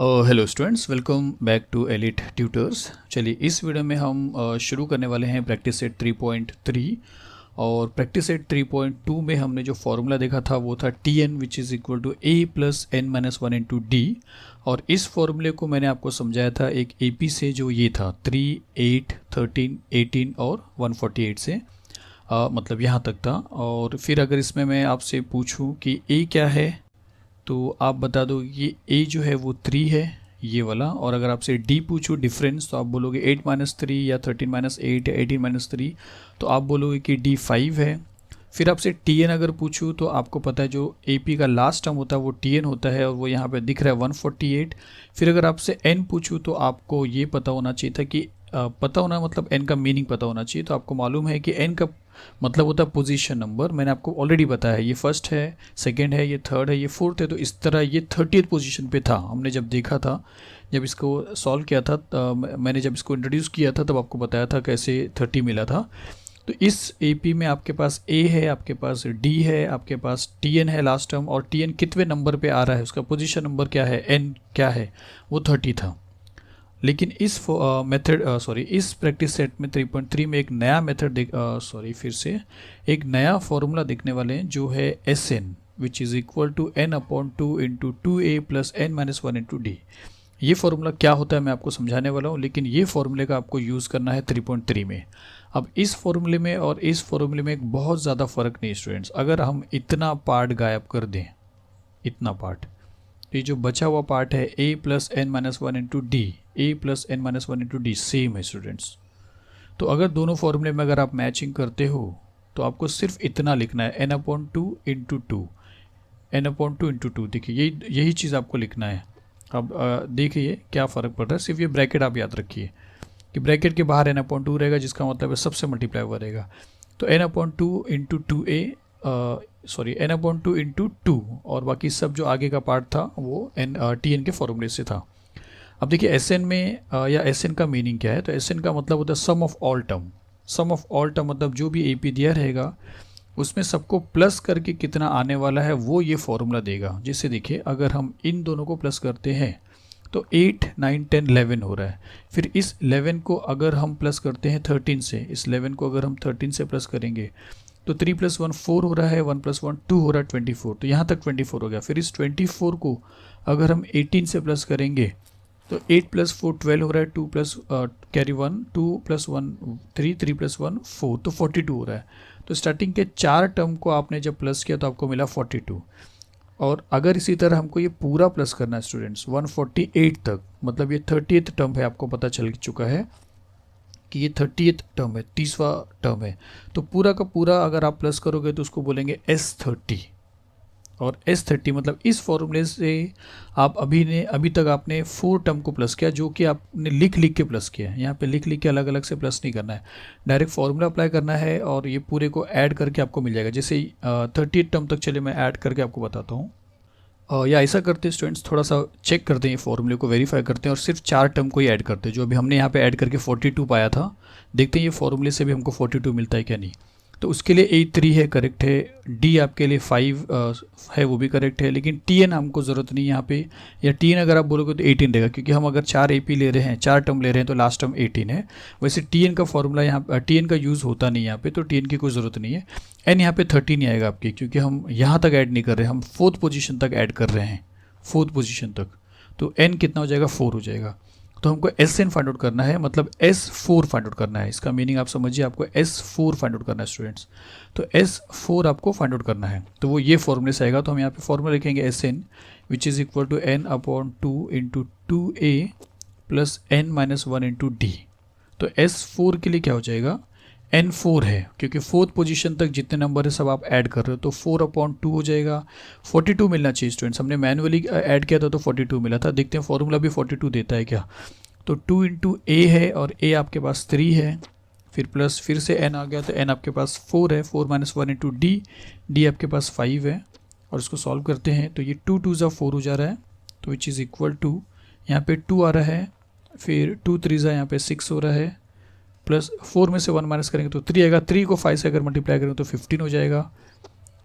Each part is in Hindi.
Hello students, welcome back to Elite Tutors. चलिए इस वीडियो में हम शुरू करने वाले हैं प्रैक्टिस सेट 3.3। और प्रैक्टिस सेट 3.2 में हमने जो फॉर्मूला देखा था वो था T N which is equal to A plus N minus one into D. और इस फॉर्मूले को मैंने आपको समझाया था एक ए पी से, जो ये था 3, 8, 13, 18 और 148 से, मतलब यहाँ तक था। और फिर अगर इसमें मैं आपसे पूछूँ कि ए क्या है तो आप बता दो ये a जो है वो 3 है, ये वाला। और अगर आपसे d पूछूँ डिफरेंस तो आप बोलोगे 8 माइनस 3 या 13 माइनस 8 या 18 माइनस 3, तो आप बोलोगे कि d 5 है। फिर आपसे tn अगर पूछूँ तो आपको पता है जो AP का लास्ट टर्म होता है वो tn होता है, और वो यहाँ पे दिख रहा है 148। फिर अगर आपसे n पूछूँ तो आपको ये पता होना चाहिए था कि पता होना मतलब n का मीनिंग पता होना चाहिए। तो आपको मालूम है कि n का मतलब होता है पोजीशन नंबर। मैंने आपको ऑलरेडी बताया है, ये फर्स्ट है, सेकंड है, ये थर्ड है, ये फोर्थ है। तो इस तरह ये 30th पोजीशन पे था। हमने जब देखा था, जब इसको सॉल्व किया था, मैंने जब इसको इंट्रोड्यूस किया था तब आपको बताया था कैसे 30 मिला था। तो इस AP में आपके पास A है, आपके पास D है, आपके पास TN है लास्ट टर्म। और TN कितने नंबर पे आ रहा है, उसका पोजीशन नंबर क्या है, N क्या है, वो 30 था। लेकिन इस इस प्रैक्टिस सेट में 3.3 में एक नया मेथड एक नया फॉर्मूला देखने वाले हैं, जो है S N which is equal to n upon 2 into 2a plus n minus one into D. ये फॉर्मूला क्या होता है मैं आपको समझाने वाला हूँ, लेकिन ये फॉर्मूले का आपको यूज़ करना है 3.3 में। अब इस फॉर्मूले में और इस फॉर्मूले में एक बहुत ज़्यादा फ़र्क नहीं स्टूडेंट्स। अगर हम इतना पार्ट गायब कर दें, इतना पार्ट, तो ये जो बचा हुआ पार्ट है a plus N minus one into D, A plus N minus one into D same है स्टूडेंट्स। तो अगर दोनों फॉर्मूले में अगर आप मैचिंग करते हो तो आपको सिर्फ इतना लिखना है n upon two into two, N upon two into two. देखिए यही चीज़ आपको लिखना है। अब देखिए क्या फ़र्क पड़ रहा है, सिर्फ ये ब्रैकेट आप याद रखिए कि ब्रैकेट के बाहर n अपॉन टू रहेगा, जिसका मतलब है सबसे मल्टीप्लाई हुआ रहेगा। तो n upon two into two a n upon two into two, और बाकी सब जो आगे का पार्ट था वो TN के फॉर्मूले से था। अब देखिए SN में या SN का मीनिंग क्या है, तो SN का मतलब होता है sum of all term. Sum of all term मतलब जो भी AP दिया रहेगा उसमें सबको प्लस करके कितना आने वाला है वो ये फॉर्मूला देगा। जिससे देखिए अगर हम इन दोनों को प्लस करते हैं तो 8, 9, 10, 11 हो रहा है। फिर इस 11 को अगर हम प्लस करते हैं 13 से, इस 11 को अगर हम 13 से प्लस करेंगे तो 3 प्लस 1 4 हो रहा है, 1 प्लस 1 2 हो रहा है, 24। तो यहाँ तक 24 हो गया। फिर इस 24 को अगर हम 18 से प्लस करेंगे तो 8 प्लस 4 12 हो रहा है, 2 प्लस कैरी 1, 2 प्लस 1 3, 3 प्लस 1 4, तो 42 हो रहा है। तो स्टार्टिंग के 4 टर्म को आपने जब प्लस किया तो आपको मिला 42। और अगर इसी तरह हमको ये पूरा प्लस करना है स्टूडेंट्स 148 तक, मतलब ये 30th टर्म है, आपको पता चल चुका है कि ये 30th टर्म है, 30वां टर्म है। तो पूरा का पूरा अगर आप प्लस करोगे तो उसको बोलेंगे S30। और S30 मतलब इस फॉर्मूले से आप अभी तक आपने 4 टर्म को प्लस किया, जो कि आपने लिख के प्लस किया है। यहाँ पे लिख के अलग अलग से प्लस नहीं करना है, डायरेक्ट फॉर्मूला अप्लाई करना है और ये पूरे को ऐड करके आपको मिल जाएगा। जैसे 30th टर्म तक चले मैं ऐड करके आपको बताता हूँ। या ऐसा करते हैं स्टूडेंट्स, थोड़ा सा चेक करते हैं, ये फॉर्मूले को वेरीफाई करते हैं और सिर्फ 4 टर्म को ही ऐड करते हैं। जो अभी हमने यहाँ पे ऐड करके 42 पाया था, देखते हैं ये फॉर्मूले से भी हमको 42 मिलता है क्या नहीं। तो उसके लिए A3 है, करेक्ट है। D आपके लिए 5 है, वो भी करेक्ट है। लेकिन TN हमको ज़रूरत नहीं यहाँ पे, या TN अगर आप बोलोगे तो 18 रहेगा, क्योंकि हम अगर 4 AP ले रहे हैं, 4 टर्म ले रहे हैं तो लास्ट टर्म 18 है। वैसे TN का फॉर्मूला यहाँ TN का यूज़ होता नहीं यहाँ पे, तो TN की कोई ज़रूरत नहीं है। N यहाँ पे 13 ही आएगा आपकी, क्योंकि हम यहाँ तक ऐड नहीं कर रहे हैं, हम 4th पोजीशन तक ऐड कर रहे हैं, 4th पोजीशन तक। तो N कितना हो जाएगा, 4 हो जाएगा। तो हमको SN फाइंड आउट करना है, मतलब S4 फाइंड आउट करना है। इसका मीनिंग आप समझिए, आपको S4 फाइंड आउट करना है स्टूडेंट्स। तो S4 आपको फाइंड आउट करना है, तो वो ये फॉर्मूले से आएगा। तो हम यहाँ पे फॉर्मूला लिखेंगे SN which is equal to n upon 2 into 2a plus n minus 1 into D. तो S4 के लिए क्या हो जाएगा, N4 है, क्योंकि 4th पोजीशन तक जितने नंबर है सब आप ऐड कर रहे हो, तो 4 अपॉन 2 हो जाएगा। 42 मिलना चाहिए स्टूडेंट्स, हमने मैनुअली ऐड किया था तो 42 मिला था। देखते हैं फॉर्मूला भी 42 देता है क्या। तो 2 इंटू ए है, और a आपके पास 3 है, फिर प्लस फिर से n आ गया, तो n आपके पास 4 है, 4 माइनस 1 इंटू डी आपके पास 5 है। और इसको सॉल्व करते हैं तो ये 2 2 ज़ा 4 हो जा रहा है, तो विच इज़ इक्वल टू, यहाँ पे 2 आ रहा है, फिर 2 3 ज़ा यहाँ पे 6 हो रहा है, प्लस 4 में से 1 माइनस करेंगे तो 3 आएगा। 3 को 5 से अगर मल्टीप्लाई करेंगे तो 15 हो जाएगा।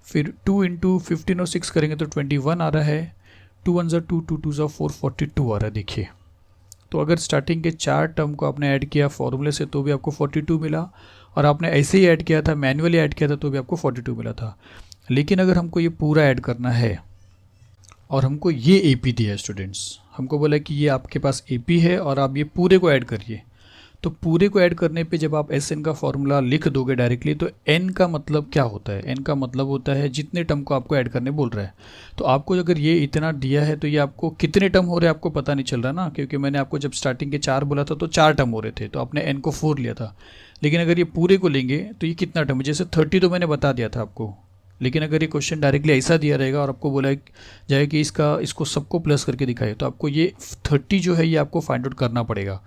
फिर 2 इंटू 15 और 6 करेंगे तो 21 आ रहा है। 2 1 2 2 2 4 42 आ रहा है देखिए। तो अगर स्टार्टिंग के 4 टर्म को आपने ऐड किया फॉर्मूले से तो भी आपको 42 मिला, और आपने ऐसे ही ऐड किया था, मैन्युअली ऐड किया था तो भी आपको 42 मिला था। लेकिन अगर हमको ये पूरा ऐड करना है और हमको ये AP दिया है स्टूडेंट्स, हमको बोला कि ये आपके पास AP है और आप ये पूरे को ऐड करिए, तो पूरे को ऐड करने पे जब आप SN का फॉर्मूला लिख दोगे डायरेक्टली, तो N का मतलब क्या होता है? N का मतलब होता है जितने टर्म को आपको ऐड करने बोल रहा है। तो आपको अगर ये इतना दिया है तो ये आपको कितने टर्म हो रहे हैं आपको पता नहीं चल रहा ना, क्योंकि मैंने आपको जब स्टार्टिंग के 4 बोला था तो 4 टर्म हो रहे थे, तो आपने N को 4 लिया था। लेकिन अगर ये पूरे को लेंगे तो ये कितना टर्म है? जैसे 30 तो मैंने बता दिया था आपको, लेकिन अगर ये क्वेश्चन डायरेक्टली ऐसा दिया रहेगा और आपको बोला जाए कि इसको सबको प्लस करके दिखाइए, तो आपको ये 30 जो है ये आपको फाइंड आउट करना पड़ेगा,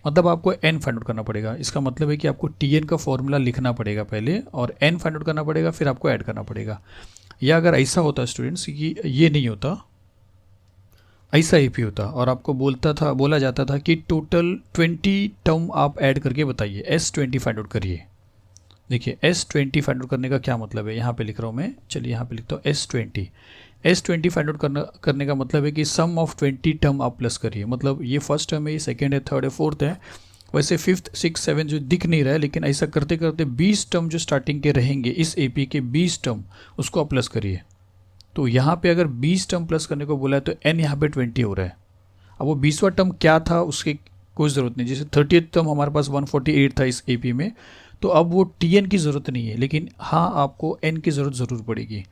मतलब आपको n फाइंड आउट करना पड़ेगा। इसका मतलब है कि आपको Tn का फॉर्मूला लिखना पड़ेगा पहले और n फाइंड आउट करना पड़ेगा, फिर आपको ऐड करना पड़ेगा। या अगर ऐसा होता स्टूडेंट्स कि ये नहीं होता, ऐसा AP होता और आपको बोला जाता था कि टोटल 20 टर्म आप ऐड करके बताइए, S20 फाइंड आउट करिए। देखिए S20 फाइंड आउट करने का क्या मतलब है, यहाँ पे लिख रहा हूँ मैं, चलिए यहाँ पे लिखता हूँ S20 फाइंड आउट करने का मतलब है कि सम ऑफ 20 टर्म आप प्लस करिए। मतलब ये फर्स्ट टर्म है, ये सेकेंड है, थर्ड है, फोर्थ है, वैसे फिफ्थ 6 7 जो दिख नहीं रहा है, लेकिन ऐसा करते करते 20 टर्म जो स्टार्टिंग के रहेंगे इस AP के 20 टर्म, उसको आप प्लस करिए। तो यहाँ पे अगर 20 टर्म प्लस करने को बोला है तो n यहाँ पे 20 हो रहा है। अब वो 20वां टर्म क्या था उसकी कोई ज़रूरत नहीं, जैसे 30th टर्म हमारे पास 148 था इस AP में, तो अब वो Tn की ज़रूरत नहीं है, लेकिन हाँ आपको n की ज़रूरत ज़रूर पड़ेगी।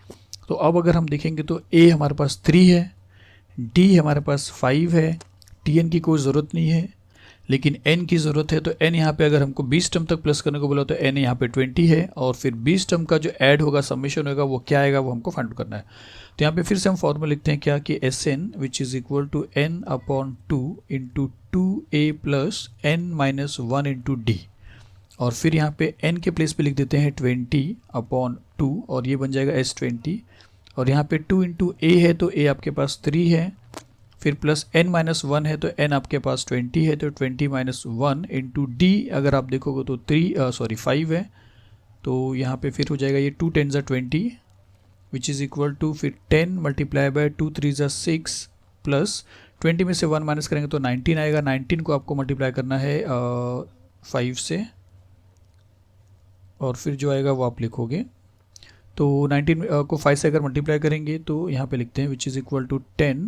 तो अब अगर हम देखेंगे तो A हमारे पास 3 है, D हमारे पास 5 है, Tn की कोई ज़रूरत नहीं है, लेकिन n की ज़रूरत है। तो n यहाँ पे अगर हमको 20 टर्म तक प्लस करने को बोला तो n यहाँ पे 20 है, और फिर 20 टर्म का जो ऐड होगा, समेशन होगा, वो क्या आएगा वो हमको फाइंड आउट करना है। तो यहाँ पे फिर से हम फॉर्मूला लिखते हैं क्या कि Sn which is equal to n/2 into 2a plus n-1 into d, और फिर यहाँ पे n के प्लेस पे लिख देते हैं 20/2 और ये बन जाएगा S20, और यहाँ पे 2 इंटू a है तो a आपके पास 3 है, फिर प्लस n-1 है तो n आपके पास 20 है, तो 20-1 इंटू d अगर आप देखोगे तो 5 है, तो यहाँ पे फिर हो जाएगा ये 2 10 20 विच इज़ इक्वल टू फिर 10 मल्टीप्लाई बाय 2 3 6 प्लस 20 में से 1 माइनस करेंगे तो 19 आएगा। 19 को आपको मल्टीप्लाई करना है 5 से, और फिर जो आएगा वो आप लिखोगे। तो 19 को 5 से अगर मल्टीप्लाई करेंगे तो यहाँ पे लिखते हैं which is equal to 10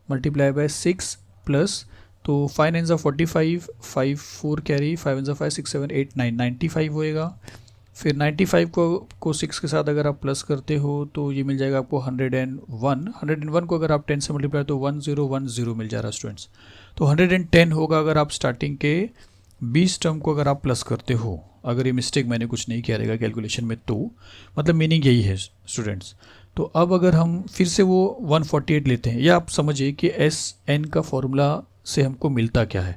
multiply by 6 plus, तो 5 9 45, 5 4 कैरी, 5 1 5 6 7 8 9 95 होएगा। फिर 95 को 6 के साथ अगर आप प्लस करते हो तो ये मिल जाएगा आपको 101 को अगर आप 10 से मल्टीप्लाई तो 1010 मिल जा रहा है स्टूडेंट्स। तो 110 होगा अगर आप स्टार्टिंग के 20 टर्म को अगर आप प्लस करते हो। अगर ये मिस्टेक मैंने कुछ नहीं किया रहेगा कैलकुलेशन में, तो मतलब मीनिंग यही है स्टूडेंट्स। तो अब अगर हम फिर से वो 148 लेते हैं, या आप समझिए कि SN का फॉर्मूला से हमको मिलता क्या है।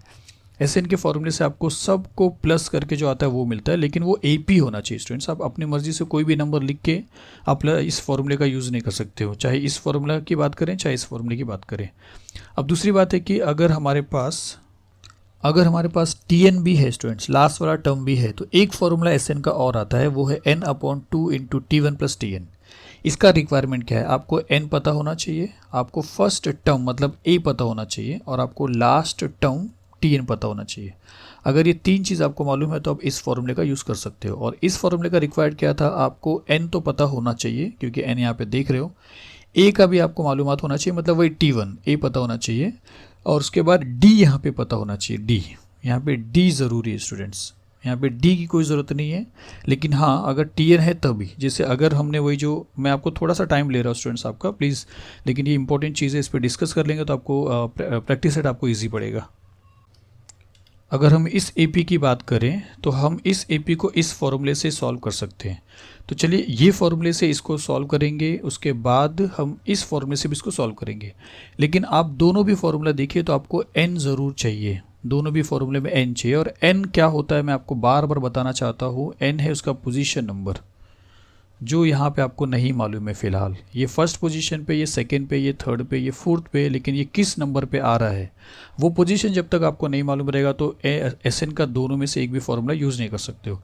SN के फॉर्मूले से आपको सबको प्लस करके जो आता है वो मिलता है, लेकिन वो AP होना चाहिए स्टूडेंट्स। आप अपनी मर्जी से कोई भी नंबर लिख के आप इस फॉर्मूले का यूज़ नहीं कर सकते हो, चाहे इस फॉर्मूला की बात करें चाहे इस फॉर्मूले की बात करें। अब दूसरी बात है कि अगर हमारे पास Tn भी है स्टूडेंट्स, लास्ट वाला टर्म भी है, तो एक फॉर्मूला SN का और आता है, वो है n/2 into T1 plus Tn। इसका रिक्वायरमेंट क्या है, आपको n पता होना चाहिए, आपको फर्स्ट टर्म मतलब a पता होना चाहिए, और आपको लास्ट टर्म Tn पता होना चाहिए। अगर ये 3 चीज़ आपको मालूम है तो आप इस फॉर्मूले का यूज़ कर सकते हो। और इस फॉर्मूले का रिक्वायर्ड क्या था, आपको n तो पता होना चाहिए क्योंकि n यहाँ पे देख रहे हो, a का भी आपको मालूमात होना चाहिए, मतलब वही T1 a पता होना चाहिए, और उसके बाद d यहाँ पे पता होना चाहिए, d यहाँ पे d ज़रूरी है स्टूडेंट्स। यहाँ पे d की कोई ज़रूरत नहीं है, लेकिन हाँ अगर Tn है तभी। जैसे अगर हमने वही जो, मैं आपको थोड़ा सा टाइम ले रहा हूँ स्टूडेंट्स आपका प्लीज़, लेकिन ये इंपॉर्टेंट चीज़ है, इस पर डिस्कस कर लेंगे तो आपको प्रैक्टिस सेट आपको ईजी पड़ेगा। अगर हम इस AP की बात करें तो हम इस AP को इस फॉर्मूले से सॉल्व कर सकते हैं। तो चलिए ये फॉर्मूले से इसको सॉल्व करेंगे, उसके बाद हम इस फॉर्मूले से भी इसको सॉल्व करेंगे। लेकिन आप दोनों भी फॉर्मूला देखिए तो आपको n ज़रूर चाहिए, दोनों भी फॉर्मूले में n चाहिए। और n क्या होता है मैं आपको बार बार बताना चाहता हूँ, n है उसका पोजीशन नंबर, जो यहाँ पे आपको नहीं मालूम है फ़िलहाल। ये फर्स्ट पोजीशन पे, ये सेकंड पे, ये थर्ड पे, ये फोर्थ पे, लेकिन ये किस नंबर पे आ रहा है वो पोजीशन जब तक आपको नहीं मालूम रहेगा तो SN का दोनों में से एक भी फॉर्मूला यूज़ नहीं कर सकते हो।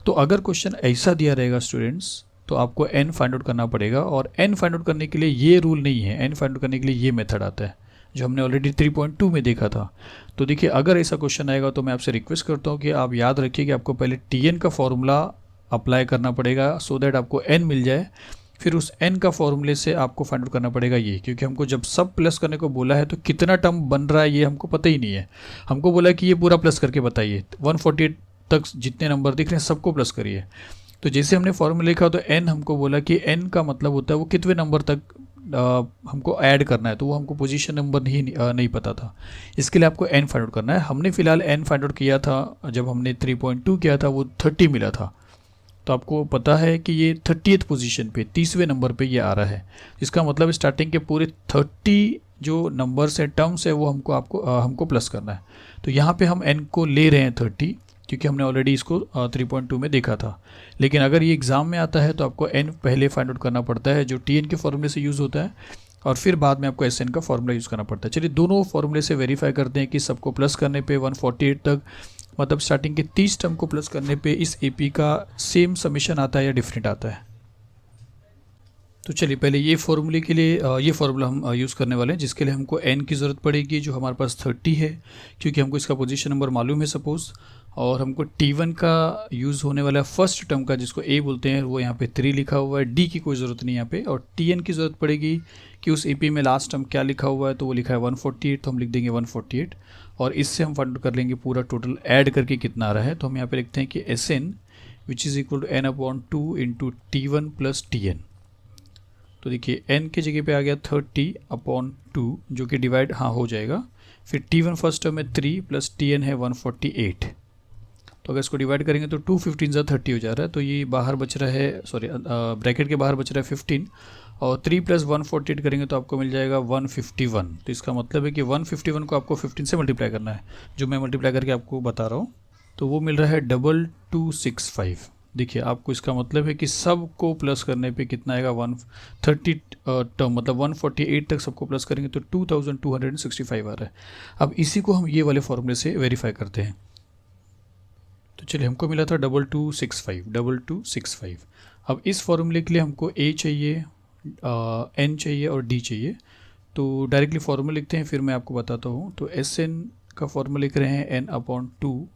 तो अगर क्वेश्चन ऐसा दिया रहेगा स्टूडेंट्स तो आपको n फाइंड आउट करना पड़ेगा। और n फाइंड आउट करने के लिए ये रूल नहीं है, n फाइंड आउट करने के लिए ये मेथड आता है जो हमने ऑलरेडी 3.2 में देखा था। तो देखिए अगर ऐसा क्वेश्चन आएगा तो मैं आपसे रिक्वेस्ट करता हूँ कि आप याद रखिए कि आपको पहले Tn का फॉर्मूला अप्लाई करना पड़ेगा सो दैट आपको n मिल जाए। फिर उस n का फॉर्मूले से आपको फाइंड आउट करना पड़ेगा ये, क्योंकि हमको जब सब प्लस करने को बोला है तो कितना टर्म बन रहा है ये हमको पता ही नहीं है। हमको बोला है कि ये पूरा प्लस करके बताइए, 148 तक जितने नंबर दिख रहे हैं सबको प्लस करिए। तो जैसे हमने फॉर्मूला लिखा तो n हमको बोला कि n का मतलब होता है वो कितने नंबर तक हमको ऐड करना है, तो वो हमको पोजीशन नंबर नहीं पता था। इसके लिए आपको n फाइंड आउट करना है। हमने फिलहाल n फाइंड आउट किया था जब हमने 3.2 किया था, वो 30 मिला था। तो आपको पता है कि ये 30th पोजीशन पे 30वें नंबर पे ये आ रहा है। इसका मतलब स्टार्टिंग के पूरे 30 जो नंबर्स है टर्म्स है वो हमको प्लस करना है। तो यहाँ पे हम n को ले रहे हैं 30, क्योंकि हमने ऑलरेडी इसको 3.2 में देखा था। लेकिन अगर ये एग्ज़ाम में आता है तो आपको n पहले फाइंड आउट करना पड़ता है जो Tn के फॉर्मूले से यूज़ होता है, और फिर बाद में आपको Sn का फॉर्मूला यूज़ करना पड़ता है। चलिए दोनों फॉर्मूले से वेरीफाई करते हैं कि सबको प्लस करने पे 148 तक, मतलब स्टार्टिंग के 30 टर्म को प्लस करने पे इस AP का सेम समीशन आता है या डिफरेंट आता है। तो चलिए पहले ये फॉर्मूले के लिए ये फार्मूला हम यूज़ करने वाले हैं, जिसके लिए हमको n की ज़रूरत पड़ेगी जो हमारे पास 30 है, क्योंकि हमको इसका पोजीशन नंबर मालूम है सपोज़। और हमको T1 का यूज़ होने वाला फर्स्ट टर्म का जिसको a बोलते हैं वो यहाँ पे 3 लिखा हुआ है, d की कोई ज़रूरत नहीं यहाँ पे। और Tn की ज़रूरत पड़ेगी कि उस AP में लास्ट टर्म क्या लिखा हुआ है, तो वो लिखा है 148, तो हम लिख देंगे 148। और इससे हम फाइंड कर लेंगे पूरा टोटल ऐड करके कितना आ रहा है। तो हम यहाँ पे लिखते हैं कि Sn which is equal to n/2 into T1 plus Tn। तो देखिए n की जगह पे आ गया 30/2 जो कि डिवाइड हो जाएगा। फिर T1 फर्स्ट टर्म में 3 प्लस Tn है 148। तो अगर इसको डिवाइड करेंगे तो 2 15 ज़ा 30 हो जा रहा है। तो ये बाहर बच रहा है, सॉरी ब्रैकेट के बाहर बच रहा है 15, और 3 प्लस 148 करेंगे तो आपको मिल जाएगा 151। तो इसका मतलब है कि 151 को आपको 15 से मल्टीप्लाई करना है, जो मैं मल्टीप्लाई करके आपको बता रहा हूँ। तो वो मिल रहा है 2265। देखिए आपको इसका मतलब है कि सब को प्लस करने पे कितना आएगा 130 टर्म, मतलब 148 तक सबको प्लस करेंगे तो 2265 आ रहा है। अब इसी को हम ये वाले फॉर्मूले से वेरीफाई करते हैं। तो चलिए हमको मिला था 2265। अब इस फॉर्मूले के लिए हमको a चाहिए, n चाहिए और d चाहिए। तो डायरेक्टली फॉर्मूला लिखते हैं, फिर मैं आपको बताता हूँ। तो Sn का फॉर्मूला लिख रहे हैं n/2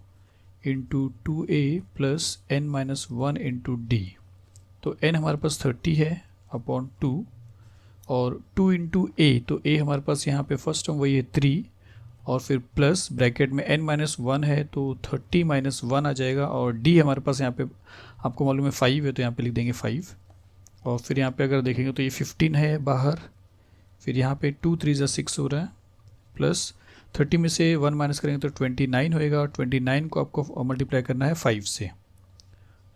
into 2a plus n-1 into d। तो n हमारे पास 30 है अपॉन 2, और 2 इंटू a, तो a हमारे पास यहाँ पे फर्स्ट टर्म वही है 3, और फिर प्लस ब्रैकेट में n-1 है तो 30-1 आ जाएगा। और d हमारे पास यहाँ पे आपको मालूम है 5 है, तो यहाँ पे लिख देंगे 5। और फिर यहाँ पे अगर देखेंगे तो ये 15 है बाहर, फिर यहाँ पे 2 3 ज़ा 6 हो रहा है, प्लस 30 में से 1 माइनस करेंगे तो 29 होएगा, और 29 को आपको मल्टीप्लाई करना है 5 से।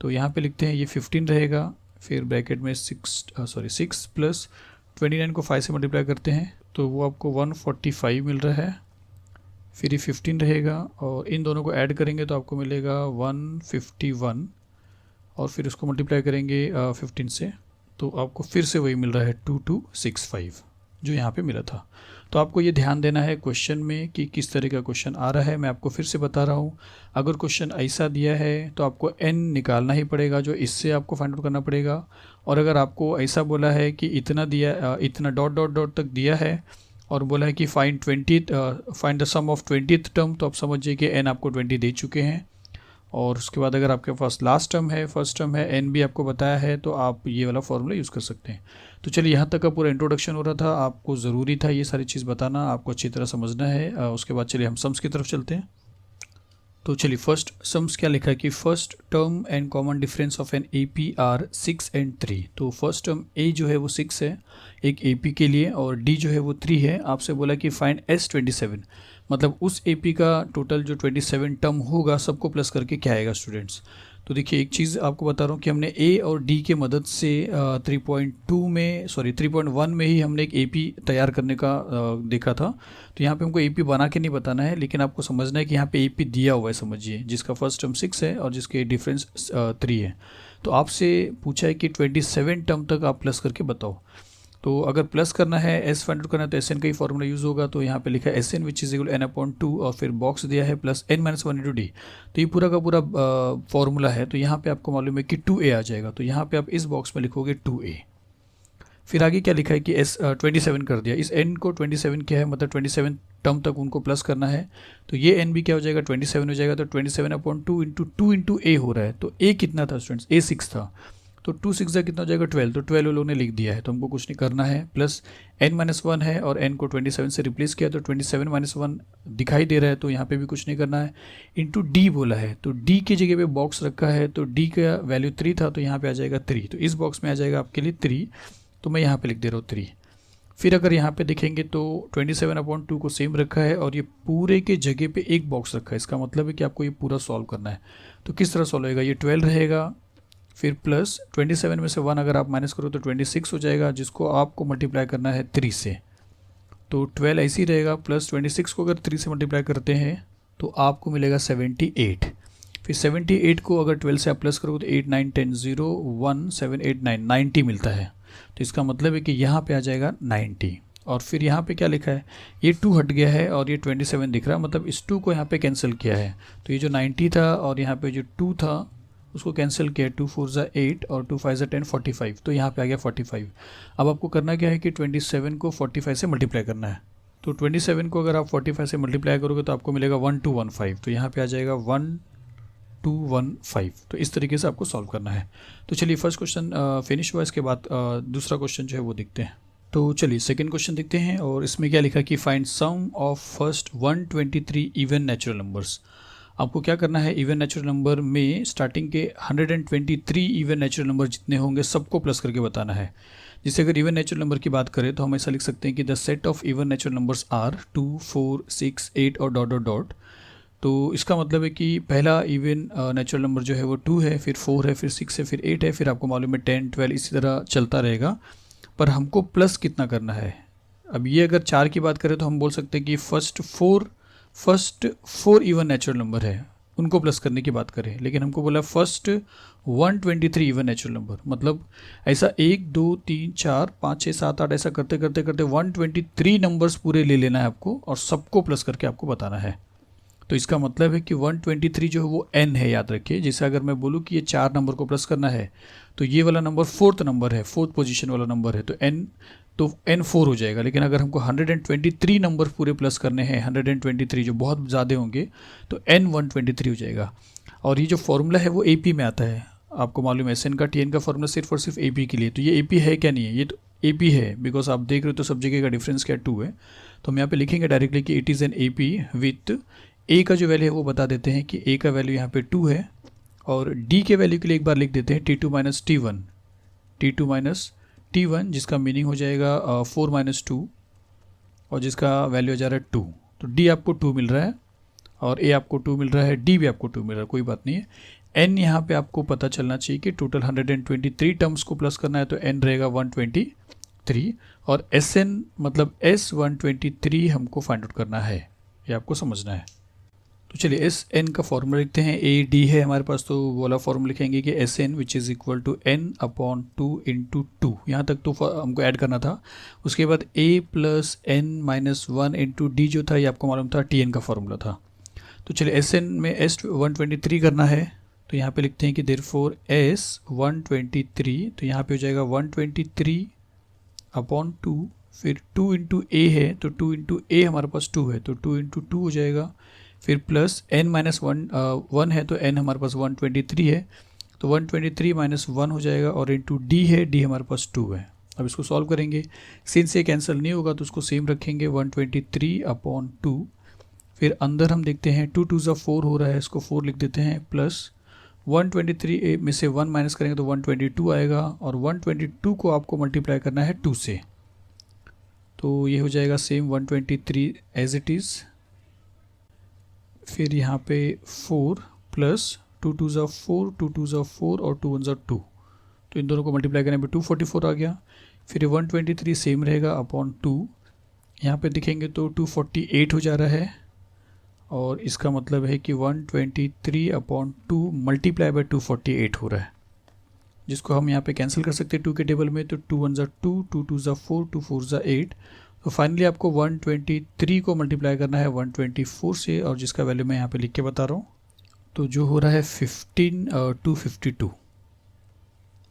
तो यहाँ पे लिखते हैं ये 15 रहेगा, फिर ब्रैकेट में 6 प्लस 29 को 5 से मल्टीप्लाई करते हैं तो वो आपको 145 मिल रहा है। फिर ये 15 रहेगा और इन दोनों को ऐड करेंगे तो आपको मिलेगा 151, और फिर उसको मल्टीप्लाई करेंगे 15 से तो आपको फिर से वही मिल रहा है 2265 जो यहाँ पे मिला था। तो आपको ये ध्यान देना है क्वेश्चन में कि किस तरह का क्वेश्चन आ रहा है। मैं आपको फिर से बता रहा हूँ, अगर क्वेश्चन ऐसा दिया है तो आपको n निकालना ही पड़ेगा, जो इससे आपको फाइंड आउट करना पड़ेगा। और अगर आपको ऐसा बोला है कि इतना दिया, इतना डॉट डॉट डॉट तक दिया है और बोला है कि find the sum of 20th term, तो आप समझिए कि n आपको 20 दे चुके हैं। और उसके बाद अगर आपके पास लास्ट टर्म है, फर्स्ट टर्म है, n भी आपको बताया है, तो आप ये वाला फॉर्मूला यूज़ कर सकते हैं। तो चलिए यहाँ तक का पूरा इंट्रोडक्शन हो रहा था, आपको ज़रूरी था ये सारी चीज़ बताना, आपको अच्छी तरह समझना है। उसके बाद चलिए हम सम्स की तरफ चलते हैं। तो चलिए फर्स्ट सम्स क्या लिखा है कि first term and common difference of an AP are 6 and 3। तो फर्स्ट टर्म a जो है वो 6 है एक AP के लिए, और d जो है वो 3 है। आपसे बोला कि फाइंड S27, मतलब उस AP का टोटल जो 27 टर्म होगा सबको प्लस करके क्या आएगा स्टूडेंट्स। तो देखिए एक चीज़ आपको बता रहा हूँ कि हमने A और D के मदद से 3.1 में ही हमने एक AP तैयार करने का देखा था। तो यहाँ पे हमको AP बना के नहीं बताना है, लेकिन आपको समझना है कि यहाँ पे AP दिया हुआ है, समझिए, जिसका फर्स्ट टर्म 6 है और जिसके डिफरेंस 3 है। तो आपसे पूछा है कि 27 टर्म तक आप प्लस करके बताओ। तो अगर प्लस करना है, एस फाइंड आउट करना है, तो एस एन का ही फॉर्मूला यूज़ होगा। तो यहाँ पे लिखा है S N which is equal N upon 2 और फिर बॉक्स दिया है plus N minus 1 into D. तो ये पूरा का पूरा फॉर्मूला है। तो यहाँ पे आपको मालूम है कि 2a आ जाएगा, तो यहाँ पे आप इस बॉक्स में लिखोगे 2a। फिर आगे क्या लिखा है कि एस 27 कर दिया, इस एन को 27 क्या है, मतलब 27 टर्म तक उनको प्लस करना है। तो ये एन भी क्या हो जाएगा, 27 हो जाएगा। तो 27 अपॉन 2 इंटू ए हो रहा है। तो ए कितना था स्टूडेंट्स, ए 6 था। तो 2 6 कितना हो जाएगा 12। तो 12 लोगों ने लिख दिया है, तो हमको कुछ नहीं करना है। प्लस n माइनस 1 है और n को 27 से रिप्लेस किया, तो 27 माइनस 1 दिखाई दे रहा है, तो यहाँ पे भी कुछ नहीं करना है। इंटू डी बोला है, तो डी की जगह पे बॉक्स रखा है, तो डी का वैल्यू 3 था, तो यहाँ पे आ जाएगा 3। तो इस बॉक्स में आ जाएगा आपके लिए 3, तो मैं यहाँ पे लिख दे रहा हूँ 3। फिर अगर यहाँ पे देखेंगे तो 27 अपॉन 2 को सेम रखा है और ये पूरे के जगह पे एक बॉक्स रखा है। इसका मतलब है कि आपको ये पूरा सॉल्व करना है। तो किस तरह सॉल्व होएगा, ये 12 रहेगा, फिर प्लस 27 में से 1 अगर आप माइनस करो तो 26 हो जाएगा, जिसको आपको मल्टीप्लाई करना है 3 से। तो 12 ऐसे ही रहेगा, प्लस 26 को अगर 3 से मल्टीप्लाई करते हैं तो आपको मिलेगा 78। फिर 78 को अगर 12 से आप प्लस करोगे तो 8 9 10 0 1 7 8 9 90 मिलता है। तो इसका मतलब है कि यहाँ पे आ जाएगा 90। और फिर यहाँ पे क्या लिखा है, ये 2 हट गया है और ये 27 दिख रहा है, मतलब इस 2 को यहाँ पे कैंसिल किया है। तो ये जो 90 था और यहाँ पे जो 2 था उसको कैंसिल किया, 2 4 ज़ा 8 और 2 5 ज़ा 10 45। तो यहाँ पे आ गया 45। अब आपको करना क्या है कि 27 को 45 से मल्टीप्लाई करना है। तो 27 को अगर आप 45 से मल्टीप्लाई करोगे तो आपको मिलेगा 1215। तो यहाँ पे आ जाएगा 1215। तो इस तरीके से आपको सॉल्व करना है। तो चलिए फर्स्ट क्वेश्चन फिनिश हुआ, इसके बाद दूसरा क्वेश्चन जो है वो देखते हैं। तो चलिए सेकंड क्वेश्चन देखते हैं, और इसमें क्या लिखा कि find sum of first 123 even natural numbers. आपको क्या करना है, इवन नेचुरल नंबर में स्टार्टिंग के 123 इवन नेचुरल नंबर जितने होंगे सबको प्लस करके बताना है। जिससे अगर इवन नेचुरल नंबर की बात करें तो हम ऐसा लिख सकते हैं कि the set of even natural numbers are 2 4 6 8 और डॉट डॉट डॉट। तो इसका मतलब है कि पहला इवन नेचुरल नंबर जो है वो 2 है, फिर 4 है, फिर 6 है, फिर 8 है, फिर आपको मालूम है 10 12 इसी तरह चलता रहेगा। पर हमको प्लस कितना करना है। अब ये अगर 4 की बात करें तो हम बोल सकते हैं कि फर्स्ट 4 इवन नेचुरल नंबर है, उनको प्लस करने की बात करें। लेकिन हमको बोला फर्स्ट 123 इवन नेचुरल नंबर, मतलब ऐसा 1 2 3 4 5 6 7 8 ऐसा करते करते करते 123 नंबर्स पूरे ले लेना है आपको और सबको प्लस करके आपको बताना है। तो इसका मतलब है कि 123 जो है वो n है, याद रखिए। जैसे अगर मैं बोलूँ कि ये 4 नंबर को प्लस करना है तो ये वाला नंबर 4th नंबर है, 4th पोजीशन वाला नंबर है, तो n 4 हो जाएगा। लेकिन अगर हमको 123 नंबर पूरे प्लस करने हैं, 123 जो बहुत ज़्यादा होंगे, तो n 123 हो जाएगा। और ये जो फॉर्मूला है वो AP में आता है। आपको मालूम है SN का TN का फॉर्मूला सिर्फ और सिर्फ AP के लिए। तो ये AP है क्या, नहीं है, ये तो AP है, बिकॉज आप देख रहे हो तो सब जगह का डिफरेंस क्या 2 है। तो हम यहाँ पे लिखेंगे डायरेक्टली कि it is an AP with A का जो वैल्यू है वो बता देते हैं कि A का वैल्यू यहाँ पे 2 है, और D के वैल्यू के लिए एक बार लिख देते हैं T2 माइनस T1 जिसका मीनिंग हो जाएगा 4 माइनस 2 और जिसका वैल्यू हो जा रहा है 2। तो D आपको 2 मिल रहा है और A आपको 2 मिल रहा है, D भी आपको 2 मिल रहा है, कोई बात नहीं है। N यहाँ पे आपको पता चलना चाहिए कि टोटल 123 टर्म्स को प्लस करना है, तो N रहेगा 123 और SN मतलब S123 हमको फाइंड आउट करना है, ये आपको समझना है। तो चलिए SN का फॉर्मूला लिखते हैं। AD है हमारे पास, तो वो वाला फॉर्मूला लिखेंगे कि SN which is equal to N upon 2 into 2। यहाँ तक तो हमको ऐड करना था। उसके बाद A plus N minus 1 into D जो था ये आपको मालूम था TN का फॉर्मूला था। तो चलिए SN में S123 करना है, तो यहाँ पे लिखते हैं कि देयरफॉर S123, तो यहाँ पे हो जाएगा 123 अपॉन 2, फिर 2 इंटू A है, तो 2 इंटू A हमारे पास 2 है, तो 2 इंटू 2 हो जाएगा। फिर प्लस n माइनस 1 है, तो n हमारे पास 123 है, तो 123 माइनस 1 हो जाएगा, और इंटू D है, D हमारे पास 2 है। अब इसको सॉल्व करेंगे, सिंस ये कैंसिल नहीं होगा तो उसको सेम रखेंगे 123 अपॉन 2। फिर अंदर हम देखते हैं 2 2 ज़ा 4 हो रहा है, इसको 4 लिख देते हैं, प्लस 123 में से 1 माइनस करेंगे तो 122 आएगा, और 122 को आपको मल्टीप्लाई करना है 2 से, तो ये हो जाएगा सेम 123 एज इट इज़। फिर यहाँ पे 4 प्लस 2 2 ज़ा 4 2 2 ज़ा 4 और 2 1 ज़ा 2, तो इन दोनों को मल्टीप्लाई करने पे 244 आ गया। फिर 123 सेम रहेगा अपॉन 2, यहाँ पे दिखेंगे तो 248 हो जा रहा है, और इसका मतलब है कि 123 अपॉन 2 मल्टीप्लाई बाय 248 हो रहा है। जिसको हम यहाँ पे कैंसिल कर सकते हैं 2 के टेबल में। तो 2 1 ज़ा 2, 2 2 ज़ा 4, 2 4 ज़ा 8। तो फाइनली आपको 123 को मल्टीप्लाई करना है 124 से, और जिसका वैल्यू मैं यहाँ पे लिख के बता रहा हूँ। तो जो हो रहा है 15252।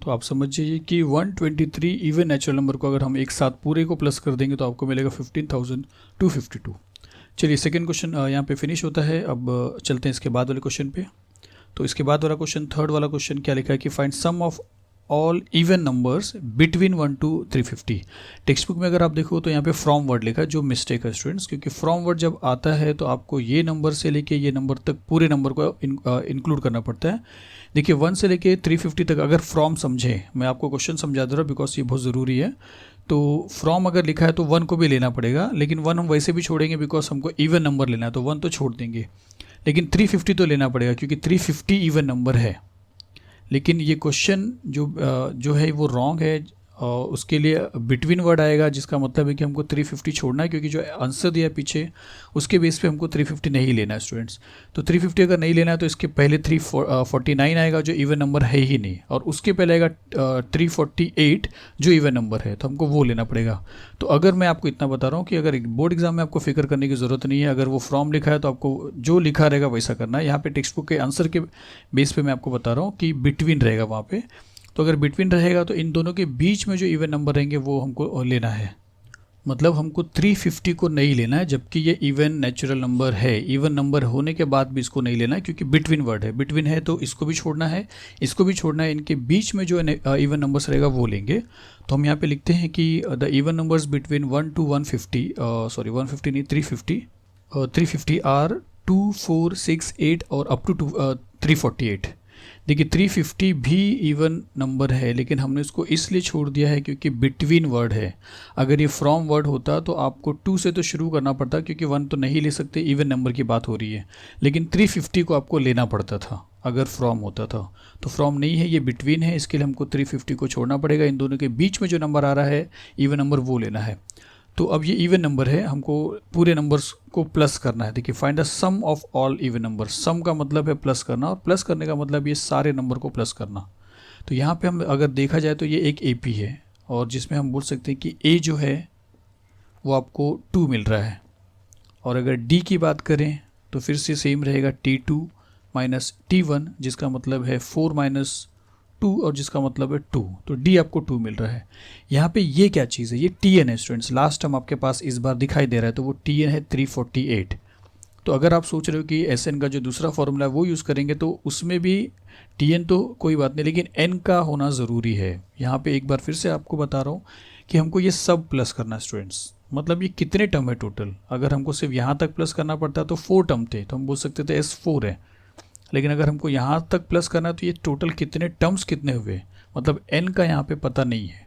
तो आप समझ जाइए कि 123 इवन नेचुरल नंबर को अगर हम एक साथ पूरे को प्लस कर देंगे तो आपको मिलेगा 15252। चलिए सेकेंड क्वेश्चन यहाँ पे फिनिश होता है। अब चलते हैं इसके बाद वाले क्वेश्चन पे। तो इसके बाद वाला क्वेश्चन, थर्ड वाला क्वेश्चन क्या लिखा है कि find sum of all even numbers between 1 to 350। Textbook में अगर आप देखो तो यहाँ पे फ्रॉम वर्ड लिखा है, जो मिस्टेक है स्टूडेंट्स, क्योंकि फ्रॉम वर्ड जब आता है तो आपको ये नंबर से लेके ये नंबर तक पूरे नंबर को इंक्लूड करना पड़ता है। देखिए 1 से लेके 350 तक अगर फ्रॉम समझे, मैं आपको क्वेश्चन समझा दे रहा हूँ बिकॉज ये बहुत ज़रूरी है। तो फ्रॉम अगर लिखा है तो 1 को भी लेना पड़ेगा, लेकिन 1 हम वैसे भी छोड़ेंगे बिकॉज हमको इवन नंबर लेना है, तो 1 तो छोड़ देंगे। लेकिन 350 तो लेना पड़ेगा क्योंकि 350 इवन नंबर है। लेकिन ये क्वेश्चन जो है वो रॉन्ग है, और उसके लिए बिटवीन वर्ड आएगा, जिसका मतलब है कि हमको 350 छोड़ना है, क्योंकि जो आंसर दिया है पीछे उसके बेस पे हमको 350 नहीं लेना है स्टूडेंट्स। तो 350 अगर नहीं लेना है तो इसके पहले 349 आएगा जो इवन नंबर है ही नहीं, और उसके पहले आएगा 348 जो इवन नंबर है, तो हमको वो लेना पड़ेगा। तो अगर मैं आपको इतना बता रहा हूँ कि अगर बोर्ड एग्जाम में आपको फिक्र करने की ज़रूरत नहीं है, अगर वो फ्रॉम लिखा है तो आपको जो लिखा रहेगा वैसा करना है। यहाँ पे टेक्स्ट बुक के आंसर के बेस पे मैं आपको बता रहा हूँ कि बिटवीन रहेगा वहाँ पे। तो अगर बिटवीन रहेगा तो इन दोनों के बीच में जो इवन नंबर रहेंगे वो हमको लेना है। मतलब हमको 350 को नहीं लेना है, जबकि ये इवन नेचुरल नंबर है। इवन नंबर होने के बाद भी इसको नहीं लेना है क्योंकि बिटवीन वर्ड है। बिटवीन है तो इसको भी छोड़ना है, इसको भी छोड़ना है, इनके बीच में जो इवन नंबर्स रहेगा वो लेंगे। तो हम यहाँ पे लिखते हैं कि the even numbers between 1 to 150, sorry 150 नहीं 350 आर 2 4 6 8 और अप टू 348। देखिए 350 भी इवन नंबर है, लेकिन हमने इसको इसलिए छोड़ दिया है क्योंकि बिटवीन वर्ड है। अगर ये फ्रॉम वर्ड होता तो आपको 2 से तो शुरू करना पड़ता, क्योंकि 1 तो नहीं ले सकते, इवन नंबर की बात हो रही है। लेकिन 350 को आपको लेना पड़ता था अगर फ्रॉम होता था। तो फ्रॉम नहीं है, ये बिटवीन है, इसके लिए हमको 350 को छोड़ना पड़ेगा। इन दोनों के बीच में जो नंबर आ रहा है इवन नंबर वो लेना है। तो अब ये इवन नंबर है, हमको पूरे नंबर्स को प्लस करना है। देखिए find the sum of all even number. Sum का मतलब है प्लस करना, और प्लस करने का मतलब ये सारे नंबर को प्लस करना। तो यहाँ पे हम अगर देखा जाए तो ये एक AP है, और जिसमें हम बोल सकते हैं कि A जो है वो आपको 2 मिल रहा है। और अगर D की बात करें तो फिर से सेम रहेगा T2 माइनस T1, जिसका मतलब है 4 माइनस 2, और जिसका मतलब है 2। तो D आपको 2 मिल रहा है। यहाँ पे ये क्या चीज़ है, ये TN है स्टूडेंट्स। लास्ट टर्म आपके पास इस बार दिखाई दे रहा है, तो वो TN है 348। तो अगर आप सोच रहे हो कि SN का जो दूसरा फॉर्मूला है वो यूज़ करेंगे तो उसमें भी TN तो कोई बात नहीं, लेकिन N का होना ज़रूरी है। यहाँ पे एक बार फिर से आपको बता रहा हूँ कि हमको ये सब प्लस करना है स्टूडेंट्स। मतलब ये कितने टर्म है टोटल, अगर हमको सिर्फ यहाँ तक प्लस करना पड़ता तो 4 टर्म थे, तो हम बोल सकते थे S4 है। लेकिन अगर हमको यहाँ तक प्लस करना है तो ये टोटल कितने टर्म्स कितने हुए, मतलब n का यहाँ पे पता नहीं है।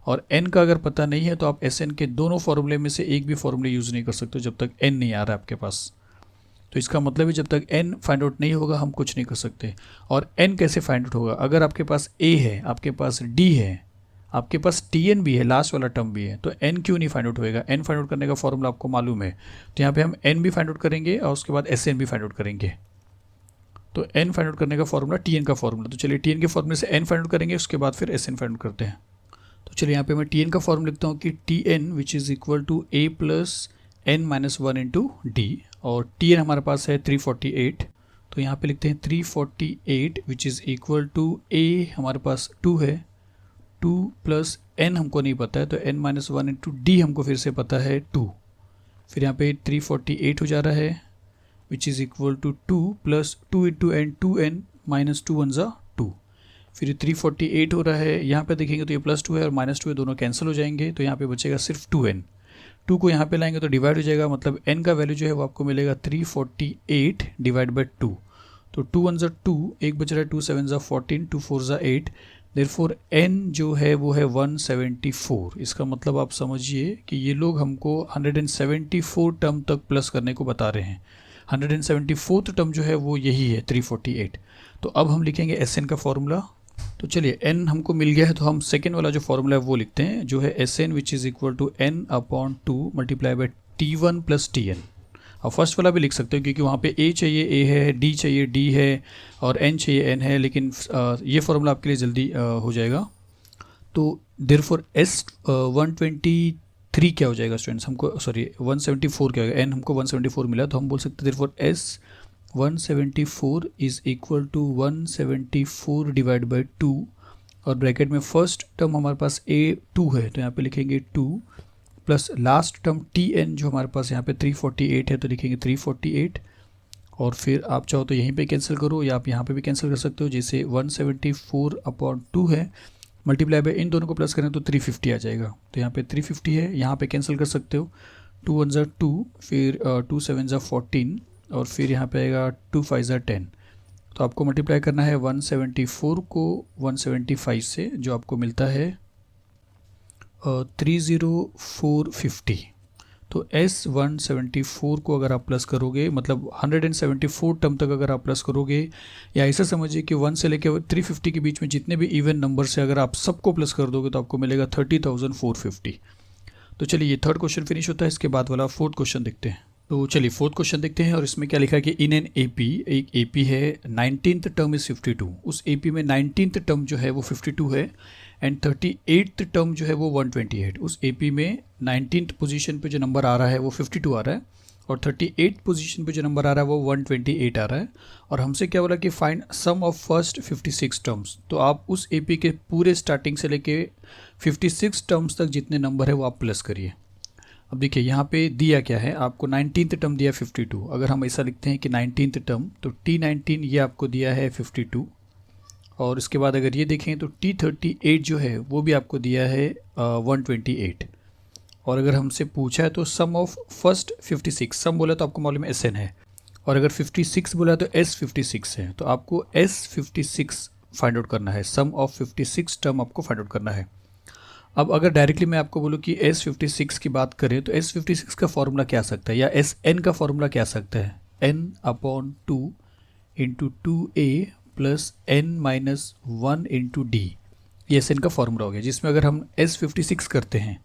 और n का अगर पता नहीं है तो आप SN के दोनों फॉर्मूले में से एक भी फॉर्मूले यूज़ नहीं कर सकते जब तक n नहीं आ रहा है आपके पास। तो इसका मतलब है जब तक n फाइंड आउट नहीं होगा हम कुछ नहीं कर सकते। और n कैसे फाइंड आउट होगा, अगर आपके पास A है, आपके पास D है, आपके पास TN भी है, लास्ट वाला टर्म भी है, तो n क्यों नहीं फाइंड आउट होएगा। n फाइंड आउट करने का फॉर्मूला आपको मालूम है, तो यहाँ पे हम n भी फाइंड आउट करेंगे और उसके बाद SN भी फाइंड आउट करेंगे। तो n फाइंड आउट करने का फॉर्मूला TN का फॉर्मूला, तो चलिए TN के फॉर्मूले से n फाइंड आउट करेंगे, उसके बाद फिर SN फाइंड आउट करते हैं। तो चलिए यहाँ पे मैं TN का फॉर्मूला लिखता हूँ कि TN which is equal to A plus n minus 1 into D, और TN हमारे पास है 348। तो यहाँ पे लिखते हैं 348 which is equal to A हमारे पास 2 है, 2 प्लस n हमको नहीं पता है, तो n माइनस 1 इंटू D हमको फिर से पता है 2। फिर यहाँ पे 348 हो जा रहा है which is equal to 2 plus 2 into n, 2n minus 2 1 ज़ा 2। फिर 348 हो रहा है, यहाँ पे देखेंगे तो ये प्लस 2 है और माइनस 2 है, दोनों कैंसिल हो जाएंगे, तो यहाँ पे बचेगा सिर्फ 2n। 2 को यहाँ पे लाएंगे तो डिवाइड हो जाएगा, मतलब n का वैल्यू जो है वो आपको मिलेगा 348 डिवाइड बाई 2। तो 2 1 ज़ा 2, एक बच रहा है 2 7 ज़ा 14, 2 4 ज़ा 8, देयरफॉर n जो है वो है 174। इसका मतलब आप समझिए कि ये लोग हमको 174 टर्म तक प्लस करने को बता रहे हैं। 174th टर्म जो है वो यही है 348। तो अब हम लिखेंगे SN का फॉर्मूला। तो चलिए n हमको मिल गया है, तो हम सेकेंड वाला जो फॉर्मूला है वो लिखते हैं, जो है SN which is equal to n upon 2 multiply by T1 plus TN। और फर्स्ट वाला भी लिख सकते हो क्योंकि वहाँ पे ए चाहिए ए है, डी चाहिए डी है और एन चाहिए एन है, लेकिन ये फॉर्मूला आपके लिए जल्दी हो जाएगा। तो देयरफॉर एस 123 क्या हो जाएगा स्टूडेंट्स, हमको सॉरी 174 क्या होगा, एन हमको 174 मिला, तो हम बोल सकते हैं therefore S 174 is equal to 174 divide by 2, और ब्रैकेट में फर्स्ट टर्म हमारे पास A2 है तो यहाँ पे लिखेंगे 2 प्लस लास्ट टर्म TN जो हमारे पास यहाँ पे 348 है तो लिखेंगे 348, और फिर आप चाहो तो यहीं पे कैंसिल करो या आप यहाँ पे भी कैंसिल कर सकते हो। जैसे 174/2 है, मल्टीप्लाई बाय इन दोनों को प्लस करें तो 350 आ जाएगा, तो यहाँ पे 350 है, यहाँ पे कैंसिल कर सकते हो। 2 1 2, फिर 2 7 14, और फिर यहाँ पे आएगा 2 5 10। तो आपको मल्टीप्लाई करना है 174 को 175 से, जो आपको मिलता है 30450। तो S174 को अगर आप प्लस करोगे, मतलब 174 टर्म तक अगर आप प्लस करोगे, या ऐसा समझिए कि 1 से लेकर 350 के बीच में जितने भी इवन नंबर से अगर आप सबको प्लस कर दोगे तो आपको मिलेगा 30,450। तो चलिए ये थर्ड क्वेश्चन फिनिश होता है, इसके बाद वाला फोर्थ क्वेश्चन देखते हैं। तो चलिए फोर्थ क्वेश्चन देखते हैं, और इसमें क्या लिखा है कि इन एन एपी, एक एपी है, 19th टर्म इज़ 52, उस एपी में 19th टर्म जो है वो 52 है एंड 38th टर्म जो है वो 128। उस एपी में 19th पोजीशन पे जो नंबर आ रहा है वो 52 आ रहा है, और 38th पोजीशन पे जो नंबर आ रहा है वो 128 आ रहा है, और हमसे क्या बोला कि find sum of first 56 terms. तो आप उस एपी के पूरे स्टार्टिंग से लेके 56 टर्म्स तक जितने नंबर है वो आप प्लस करिए। अब देखिए यहाँ पे दिया क्या है, आपको 19th टर्म दिया 52, अगर हम ऐसा लिखते हैं कि 19th टर्म, तो T19 ये आपको दिया है 52, और इसके बाद अगर ये देखें तो T38 जो है वो भी आपको दिया है 128, और अगर हमसे पूछा है तो सम ऑफ फर्स्ट 56, सम बोला तो आपको मालूम है SN है, और अगर 56 बोला तो S56 है, तो आपको S56 फाइंड आउट करना है, सम ऑफ 56 टर्म आपको फाइंड आउट करना है। अब अगर डायरेक्टली मैं आपको बोलूँ कि S56 की बात करें तो S56 का फॉर्मूला क्या आ सकता है, या SN का फॉर्मूला क्या आ सकता है, N/2 into 2A plus N-1 into D, ये SN का फॉर्मूला हो गया, जिसमें अगर हम S56 करते हैं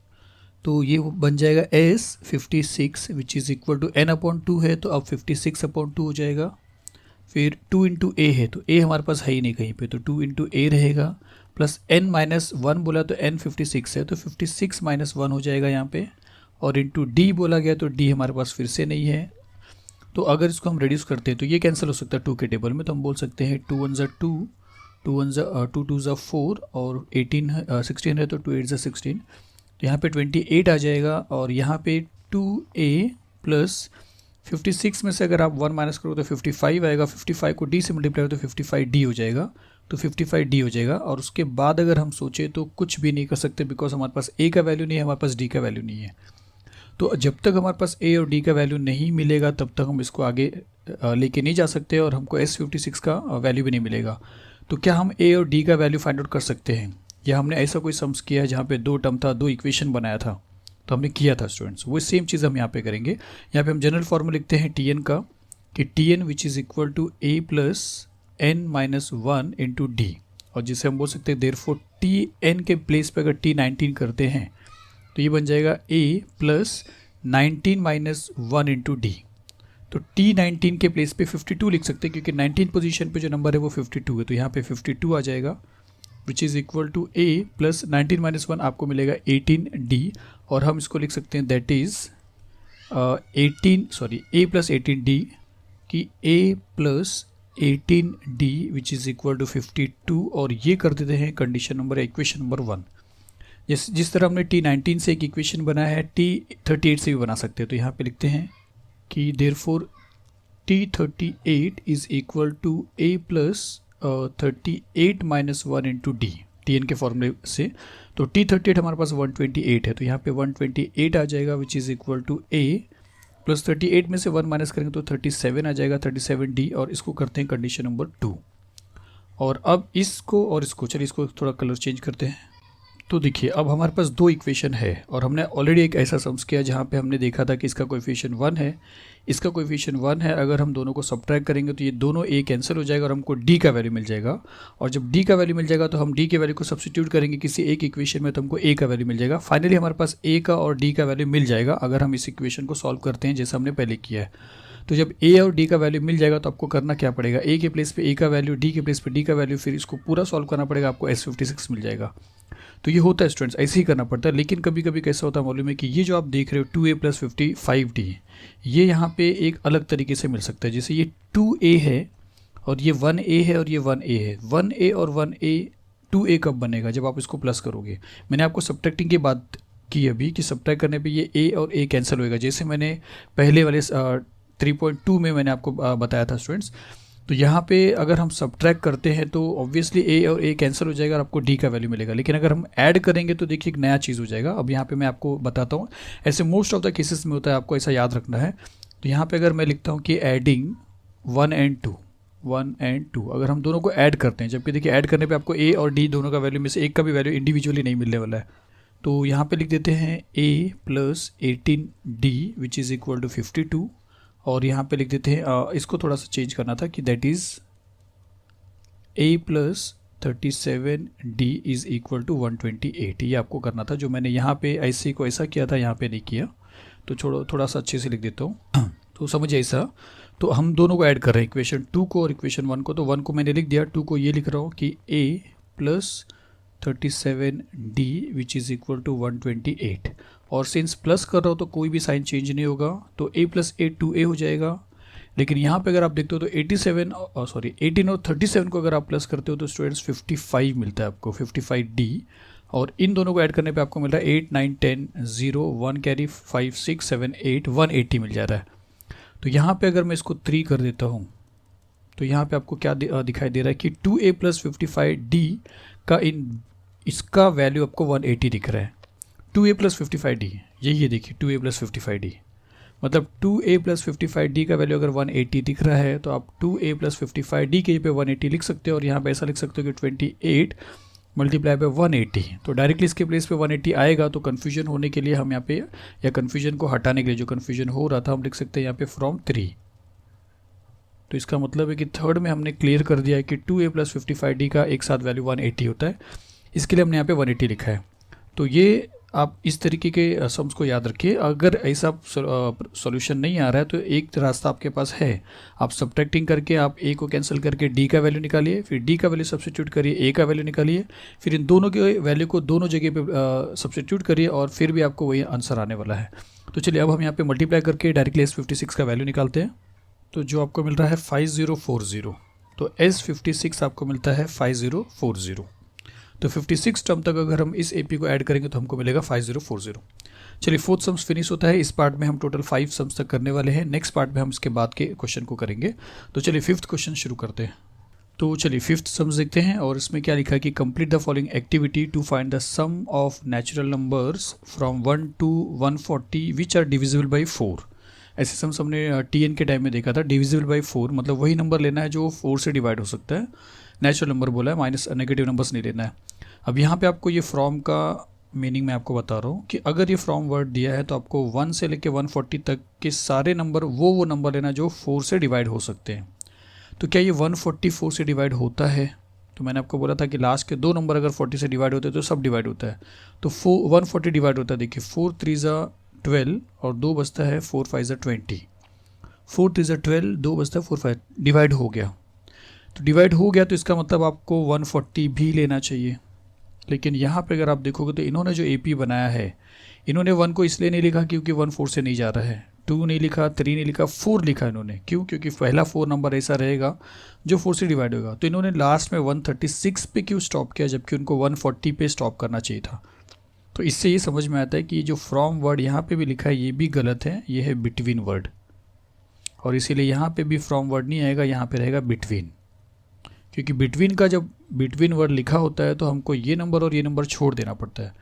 तो ये बन जाएगा S56 which is equal to N/2 है तो अब 56/2 हो जाएगा, फिर 2 इंटू A है तो A हमारे पास है ही नहीं कहीं पे, तो 2 इंटू A रहेगा, प्लस N-1 बोला तो N 56 है तो 56 - 1 हो जाएगा यहाँ पे, और इंटू D बोला गया तो D हमारे पास फिर से नहीं है। तो अगर इसको हम रिड्यूस करते हैं तो ये कैंसिल हो सकता है 2 के टेबल में, तो हम बोल सकते हैं 2 1 ज़ा 2, 2 1 ज़ा 2 2 ज़ा 4, और 16 है तो 2 8 ज़ा 16, तो यहाँ पे 28 आ जाएगा, और यहाँ पे 2A प्लस 56 में से अगर आप 1 माइनस करो तो 55 आएगा, 55 को D से मल्टीप्लाई करो तो 55D हो जाएगा, तो 55D हो जाएगा। और उसके बाद अगर हम सोचें तो कुछ भी नहीं कर सकते, बिकॉज हमारे पास A का वैल्यू नहीं है, हमारे पास D का वैल्यू नहीं है। तो जब तक हमारे पास A और D का वैल्यू नहीं मिलेगा तब तक हम इसको आगे लेके नहीं जा सकते, और हमको S56 का वैल्यू भी नहीं मिलेगा। तो क्या हम A और D का वैल्यू फाइंड आउट कर सकते हैं, या हमने ऐसा कोई सम्स किया है जहाँ पे 2 टर्म था, 2 इक्वेशन बनाया था, तो हमने किया था स्टूडेंट्स, वो सेम चीज़ हम यहाँ पे करेंगे। यहाँ पे हम जनरल फॉर्मूला लिखते हैं Tn का, कि Tn which is equal to A plus N-1 into D, और जिसे हम बोल सकते हैं देयरफॉर Tn के प्लेस पे अगर T19 करते हैं तो ये बन जाएगा A प्लस 19 - 1 इंटू D। तो T19 के प्लेस पे 52 लिख सकते हैं, क्योंकि 19 पोजीशन पे जो नंबर है वो 52 है, तो यहाँ पे 52 आ जाएगा, which is equal to A plus 19 - 1 आपको मिलेगा 18D, और हम इसको लिख सकते हैं that is A plus 18D, कि A plus 18D which is equal to 52, और ये कर देते हैं कंडीशन नंबर, इक्वेशन नंबर 1। जिस तरह हमने T19 से एक इक्वेशन बनाया है, T38 से भी बना सकते हैं। तो यहाँ पे लिखते हैं कि therefore T38 is equal to A plus 38 - 1 into D, Tn के फॉर्मूले से। तो T38 हमारे पास 128 है, तो यहाँ पे 128 आ जाएगा, which is equal to A plus 38 में से 1 माइनस करेंगे तो 37 आ जाएगा, 37D, और इसको करते हैं कंडीशन नंबर 2। और अब इसको और इसको, चलिए इसको थोड़ा कलर चेंज करते हैं, तो देखिए अब हमारे पास दो इक्वेशन है और हमने ऑलरेडी एक ऐसा सम्स किया जहाँ पे हमने देखा था कि इसका कोएफिशिएंट 1 है, इसका कोएफिशिएंट 1 है। अगर हम दोनों को सब्ट्रैक्ट करेंगे तो ये दोनों ए कैंसिल हो जाएगा और हमको डी का वैल्यू मिल जाएगा। और जब डी का वैल्यू मिल जाएगा तो हम डी के वैल्यू को सब्स्टिट्यूट करेंगे किसी एक इक्वेशन में तो हमको ए का वैल्यू मिल जाएगा। फाइनली हमारे पास ए का और डी का वैल्यू मिल जाएगा अगर हम इस इक्वेशन को सॉल्व करते हैं जैसा हमने पहले किया है। तो जब ए और डी का वैल्यू मिल जाएगा तो आपको करना क्या पड़ेगा, ए के प्लेस पे ए का वैल्यू, डी के प्लेस पे डी का वैल्यू, फिर इसको पूरा सॉल्व करना पड़ेगा, आपको S56 मिल जाएगा। तो ये होता है स्टूडेंट्स, ऐसे ही करना पड़ता है। लेकिन कभी कभी कैसा होता है मालूम है कि ये जो आप देख रहे हो 2a + 55d, ये यहाँ पे एक अलग तरीके से मिल सकता है। जैसे ये 2a है और ये 1a है और ये 1a है। 1a और 1a 2a कब बनेगा, जब आप इसको प्लस करोगे। मैंने आपको सब्ट्रैक्टिंग की बात की अभी कि सब्ट्रैक्ट करने पे ये a और a कैंसिल होएगा, जैसे मैंने पहले वाले 3.2 में मैंने आपको बताया था स्टूडेंट्स। तो यहाँ पे अगर हम सब्ट्रैक्ट करते हैं तो ऑब्वियसली ए और ए कैंसिल हो जाएगा और आपको डी का वैल्यू मिलेगा। लेकिन अगर हम ऐड करेंगे तो देखिए एक नया चीज़ हो जाएगा। अब यहाँ पे मैं आपको बताता हूँ, ऐसे मोस्ट ऑफ द केसेस में होता है, आपको ऐसा याद रखना है। तो यहाँ पे अगर मैं लिखता हूँ कि एडिंग 1 and 2, अगर हम दोनों को ऐड करते हैं, जबकि देखिए ऐड करने पर आपको ए और डी दोनों का वैल्यू में से एक का भी वैल्यू इंडिविजुअली नहीं मिलने वाला है। तो यहाँ पर लिख देते हैं a + 18d which is equal to 52, और यहाँ पे लिख देते हैं इसको थोड़ा सा चेंज करना था कि that is a + 37d is equal to 128। ये आपको करना था, जो मैंने यहाँ पे ऐसे को ऐसा किया था, यहाँ पे नहीं किया। तो थोड़ा सा अच्छे से लिख देता हूँ तो समझिए ऐसा। तो हम दोनों को ऐड कर रहे हैं, इक्वेशन 2 को और इक्वेशन 1 को। तो 1 को मैंने लिख दिया, 2 को ये लिख रहा हूँ कि a + 37d which is equal to 128। और सिंस प्लस कर रहा हो तो कोई भी साइन चेंज नहीं होगा, तो a + a 2a हो जाएगा। लेकिन यहाँ पे अगर आप देखते हो तो 18 और 37 को अगर आप प्लस करते हो तो स्टूडेंट्स 55 मिलता है आपको, 55d। और इन दोनों को ऐड करने पे आपको मिल रहा है 8 9 10 0 1 कैरी 5 6 7 8 180 मिल जा रहा है। तो यहाँ पे अगर मैं इसको 3 कर देता हूँ तो यहाँ पे आपको क्या दिखाई दे रहा है कि 2a + 55d का इसका वैल्यू आपको 180 दिख रहा है। 2a + 55d, यही है देखिए 2a + 55d, मतलब 2a + 55d का वैल्यू अगर 180 दिख रहा है तो आप 2a + 55d के पे 180 लिख सकते हो। और यहाँ पे ऐसा लिख सकते हो कि 28 × 180, तो डायरेक्टली इसके प्लेस पे 180 आएगा। तो कन्फ्यूजन होने के लिए हम यहाँ पे, या कन्फ्यूजन को हटाने के लिए, जो कन्फ्यूजन हो रहा था, हम लिख सकते हैं यहाँ पे फ्रॉम 3। तो इसका मतलब है कि थर्ड में हमने क्लियर कर दिया है कि 2a + 55d का एक साथ वैल्यू 180 होता है, इसके लिए हमने यहाँ पे 180 लिखा है। तो ये आप इस तरीके के सम्स को याद रखिए। अगर ऐसा सॉल्यूशन नहीं आ रहा है तो एक रास्ता आपके पास है, आप सब्ट्रैक्टिंग करके आप a को कैंसिल करके d का वैल्यू निकालिए, फिर d का वैल्यू सब्स्टिट्यूट करिए, a का वैल्यू निकालिए, फिर इन दोनों के वैल्यू को दोनों जगह पे सब्स्टिट्यूट करिए और फिर भी आपको वही आंसर आने वाला है। तो चलिए अब हम यहाँ पे मल्टीप्लाई करके डायरेक्टली S56 का वैल्यू निकालते हैं। तो जो आपको मिल रहा है 5040, तो S56 आपको मिलता है 5040। तो 56 टर्म तक अगर हम इस AP को ऐड करेंगे तो हमको मिलेगा 5040। चलिए फोर्थ सम्स फिनिश होता है। इस पार्ट में हम टोटल 5 सम्स तक करने वाले हैं। नेक्स्ट पार्ट में हम इसके बाद के क्वेश्चन को करेंगे। तो चलिए फिफ्थ क्वेश्चन शुरू करते हैं। तो चलिए फिफ्थ सम्स देखते हैं, और इसमें क्या लिखा है कि complete the following activity to find the sum of natural numbers from 1 to 140 which are divisible by 4। ऐसे सम्स हमने TN के टाइम में देखा था। डिविजिबल बाई 4 मतलब वही नंबर लेना है जो 4 से डिवाइड हो सकता है। नेचुरल नंबर बोला है, माइनस नेगेटिव नंबर्स नहीं लेना है। अब यहाँ पे आपको ये फ्रॉम का मीनिंग मैं आपको बता रहा हूँ कि अगर ये फ्रॉम वर्ड दिया है तो आपको 1 से लेके 140 तक के सारे नंबर वो नंबर लेना जो 4 से डिवाइड हो सकते हैं। तो क्या ये 144 से डिवाइड होता है? तो मैंने आपको बोला था कि लास्ट के 2 नंबर अगर 40 से डिवाइड होते हैं तो सब डिवाइड होता है। तो 140 डिवाइड होता है, देखिए 4 3 12 और 2 बचता है 4 5 20। 4 3 12, 2 बचता है 4 5, डिवाइड हो गया। तो डिवाइड हो गया तो इसका मतलब आपको 140 भी लेना चाहिए। लेकिन यहाँ पे अगर आप देखोगे तो इन्होंने जो AP बनाया है, इन्होंने 1 को इसलिए नहीं लिखा क्योंकि 1 4 से नहीं जा रहा है, 2 नहीं लिखा, 3 नहीं लिखा, 4 लिखा इन्होंने। क्यों? क्योंकि पहला 4 नंबर ऐसा रहेगा जो 4 से डिवाइड होगा। तो इन्होंने लास्ट में 136 पे क्यों स्टॉप किया जबकि उनको 140 पे स्टॉप करना चाहिए था। तो इससे ये समझ में आता है कि जो फ्रॉम वर्ड यहाँ पे भी लिखा है ये भी गलत है, ये है बिटवीन वर्ड, और इसीलिए यहाँ पे भी फ्रॉम वर्ड नहीं आएगा, यहाँ पे रहेगा बिटवीन। क्योंकि बिटवीन का जब बिटवीन वर्ड लिखा होता है तो हमको ये नंबर और ये नंबर छोड़ देना पड़ता है।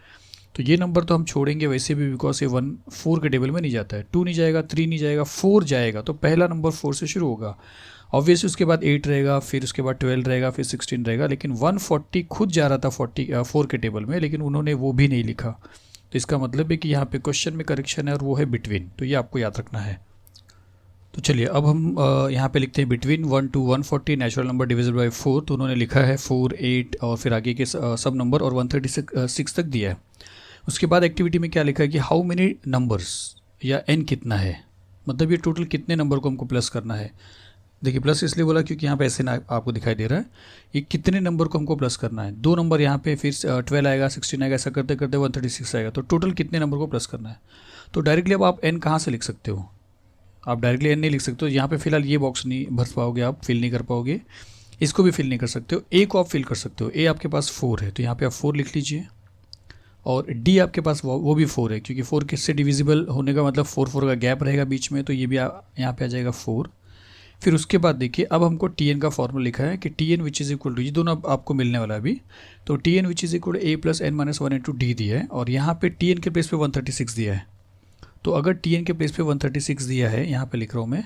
तो ये नंबर तो हम छोड़ेंगे वैसे भी, बिकॉज ये 1 4 के टेबल में नहीं जाता है। 2 नहीं जाएगा, 3 नहीं जाएगा, 4 जाएगा। तो पहला नंबर 4 से शुरू होगा ऑब्वियसली, उसके बाद 8 रहेगा, फिर उसके बाद 12 रहेगा, फिर 16 रहेगा। लेकिन 140 खुद जा रहा था 4 के टेबल में, लेकिन उन्होंने वो भी नहीं लिखा। तो इसका मतलब है कि यहाँ पे क्वेश्चन में करेक्शन है और वो है बिटवीन। तो ये आपको याद रखना है। तो चलिए अब हम यहाँ पे लिखते हैं between 1 to 140 natural number divisible by 4। तो उन्होंने लिखा है 4, 8 और फिर आगे के सब नंबर और 136 तक दिया है। उसके बाद एक्टिविटी में क्या लिखा है कि हाउ मेनी नंबर्स या n कितना है, मतलब ये टोटल कितने नंबर को हमको प्लस करना है। देखिए प्लस इसलिए बोला क्योंकि यहाँ पे ऐसे ना आपको दिखाई दे रहा है, ये कितने नंबर को हमको प्लस करना है। 2 नंबर यहाँ पे, फिर 12 आएगा, 16 आएगा, ऐसा करते करते 136 आएगा। तो टोटल कितने नंबर को प्लस करना है। तो डायरेक्टली अब आप n कहाँ से लिख सकते हो, आप डायरेक्टली n नहीं लिख सकते हो। यहाँ पे फिलहाल ये बॉक्स नहीं भर पाओगे, आप फिल नहीं कर पाओगे। इसको भी फिल नहीं कर सकते हो। a को आप फिल कर सकते हो। a आपके पास 4 है तो यहाँ पे आप 4 लिख लीजिए, और d आपके पास वो भी 4 है, क्योंकि 4 किससे डिविजिबल होने का मतलब 4 4 का गैप रहेगा बीच में, तो ये भी यहाँ पे आ जाएगा 4। फिर उसके बाद देखिए अब हमको tn का फॉर्मूला लिखा है कि tn which is equal to, ये दोनों आपको मिलने वाला है अभी। तो tn which is equal to a plus n minus 1 into D दिया है, और यहाँ पे tn के प्लेस पे 136 दिया है। तो अगर tn के प्लेस पे 136 दिया है, यहाँ पे लिख रहा हूँ मैं,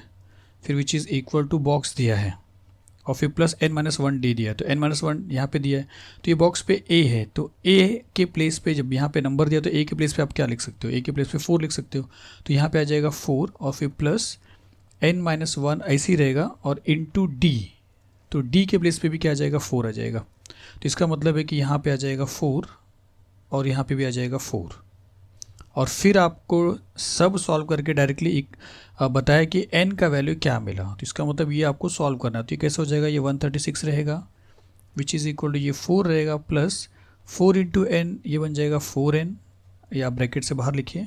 फिर which is equal to box दिया है, और फिर प्लस n माइनस 1 डी दिया है। तो n माइनस 1 यहाँ पे दिया है, तो ये बॉक्स पे a है। तो a के प्लेस पे जब यहाँ पे नंबर दिया तो a के प्लेस पे आप क्या लिख सकते हो, a के प्लेस पे 4 लिख सकते हो। तो यहाँ पे आ जाएगा 4 और फिर प्लस n माइनस 1 ऐसे ही रहेगा और इंटू डी। तो d के प्लेस पे भी क्या आ जाएगा, 4 आ जाएगा। तो इसका मतलब है कि यहाँ पे आ जाएगा 4 और यहाँ पे भी आ जाएगा 4। और फिर आपको सब सॉल्व करके डायरेक्टली बताया कि n का वैल्यू क्या मिला। तो इसका मतलब ये आपको सॉल्व करना है। तो ये कैसे हो जाएगा, ये 136 रहेगा विच इज़ इक्वल टू ये 4 रहेगा प्लस 4 इंटू n, ये बन जाएगा 4n, या आप ब्रैकेट से बाहर लिखिए।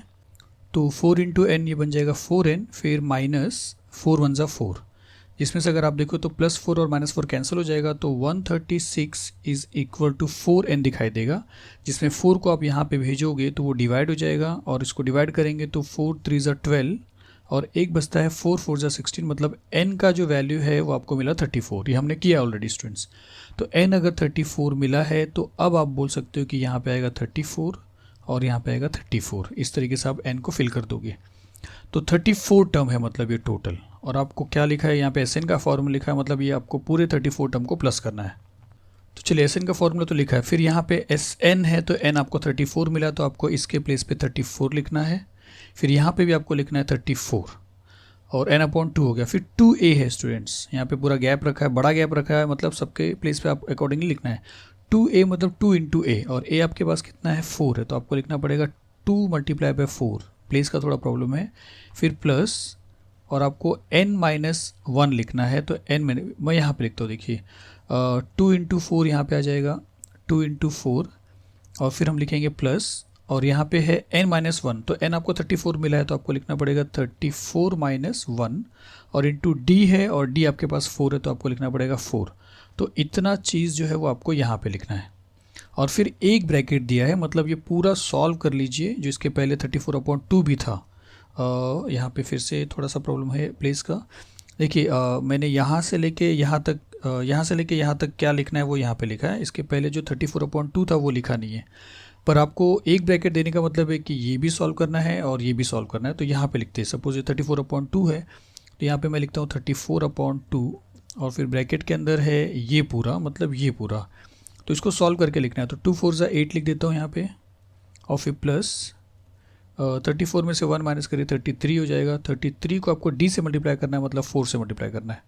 तो 4 इंटू n ये बन जाएगा 4n, फिर माइनस 4 1 जा 4, जिसमें से अगर आप देखो तो प्लस 4 और माइनस 4 कैंसिल हो जाएगा। तो 136 इज़ इक्वल टू 4n दिखाई देगा, जिसमें 4 को आप यहाँ पे भेजोगे तो वो डिवाइड हो जाएगा, और इसको डिवाइड करेंगे तो 4 3 जा 12 और एक बचता है 4 4 जा 16। मतलब n का जो वैल्यू है वो आपको मिला 34। ये हमने किया ऑलरेडी स्टूडेंट्स। तो n अगर 34 मिला है तो अब आप बोल सकते हो कि यहाँ पे आएगा 34 और यहाँ पे आएगा 34। इस तरीके से आप n को फिल कर दोगे। तो 34 टर्म है मतलब ये टोटल, और आपको क्या लिखा है यहाँ पे Sn का फॉर्मूला लिखा है, मतलब ये आपको पूरे 34 टर्म को प्लस करना है। तो चलिए Sn का फॉर्मूला तो लिखा है, फिर यहाँ पे Sn है तो n आपको 34 मिला, तो आपको इसके प्लेस पे 34 लिखना है। फिर यहाँ पे भी आपको लिखना है 34 और n/2 हो गया। फिर 2a है स्टूडेंट्स, यहाँ पे पूरा गैप रखा है, बड़ा गैप रखा है, मतलब सबके प्लेस पे आप अकॉर्डिंगली लिखना है। 2a मतलब 2 इंटू a, और a आपके पास कितना है 4 है, तो आपको लिखना पड़ेगा 2 मल्टीप्लाई बाय 4। प्लेस का थोड़ा प्रॉब्लम है। फिर प्लस, और आपको n माइनस 1 लिखना है, तो n मैं यहाँ पे लिखता हूँ, देखिए 2 इंटू 4 यहाँ पे आ जाएगा 2 इंटू 4, और फिर हम लिखेंगे प्लस, और यहाँ पे है n माइनस 1। तो n आपको 34 मिला है तो आपको लिखना पड़ेगा 34 माइनस 1, और इंटू d है, और d आपके पास 4 है तो आपको लिखना पड़ेगा 4। तो इतना चीज़ जो है वो आपको यहाँ पे लिखना है, और फिर एक ब्रैकेट दिया है, मतलब ये पूरा सॉल्व कर लीजिए। जो इसके पहले 34/2 भी था, यहाँ पे फिर से थोड़ा सा प्रॉब्लम है प्लेस का। देखिए मैंने यहाँ से लेके यहाँ तक क्या लिखना है वो यहाँ पे लिखा है। इसके पहले जो 34/2 था वो लिखा नहीं है, पर आपको एक ब्रैकेट देने का मतलब है कि ये भी सॉल्व करना है और ये भी सॉल्व करना है। तो यहाँ पे लिखते हैं, सपोज ये 34/2 है तो यहाँ पे मैं लिखता हूँ 34/2, और फिर ब्रैकेट के अंदर है ये पूरा, मतलब ये पूरा, तो इसको सॉल्व करके लिखना है। तो 2 4 जा 8 लिख देता हूँ यहाँ पे, और फिर प्लस 34 में से 1 माइनस करिए 33 हो जाएगा। 33 को आपको d से मल्टीप्लाई करना है, मतलब 4 से मल्टीप्लाई करना है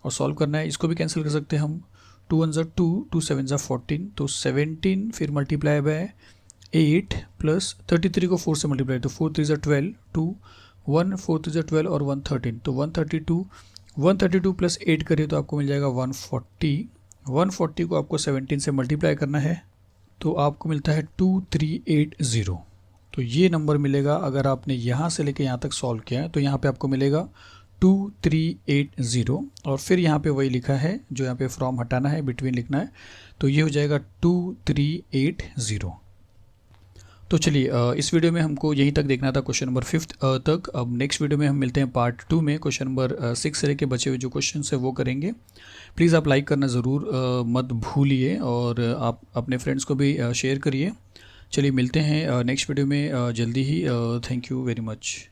और सॉल्व करना है। इसको भी कैंसिल कर सकते हैं हम, 2 1 जा 2, 2 7 जा 14, तो 17 फिर मल्टीप्लाई बाय 8 प्लस 33 को 4 से मल्टीप्लाई, तो 4 3 जा 12, 2 1 4 3 जा 12 और 1 13, तो 132 प्लस 8 करिए तो आपको मिल जाएगा 140। 140 को आपको 17 से मल्टीप्लाई करना है तो आपको मिलता है 2380। तो ये नंबर मिलेगा अगर आपने यहाँ से लेके यहाँ तक सॉल्व किया है, तो यहाँ पे आपको मिलेगा 2380, और फिर यहाँ पे वही लिखा है जो यहाँ पे फ्रॉम हटाना है, बिटवीन लिखना है, तो ये हो जाएगा 2380। तो चलिए इस वीडियो में हमको यहीं तक देखना था, क्वेश्चन नंबर 5 तक। अब नेक्स्ट वीडियो में हम मिलते हैं पार्ट 2 में, क्वेश्चन नंबर 6 से लेके बचे हुए जो क्वेश्चन है वो करेंगे। प्लीज़ आप लाइक करना ज़रूर मत भूलिए, और आप अपने फ्रेंड्स को भी शेयर करिए चलिए मिलते हैं नेक्स्ट वीडियो में जल्दी ही। Thank you very much.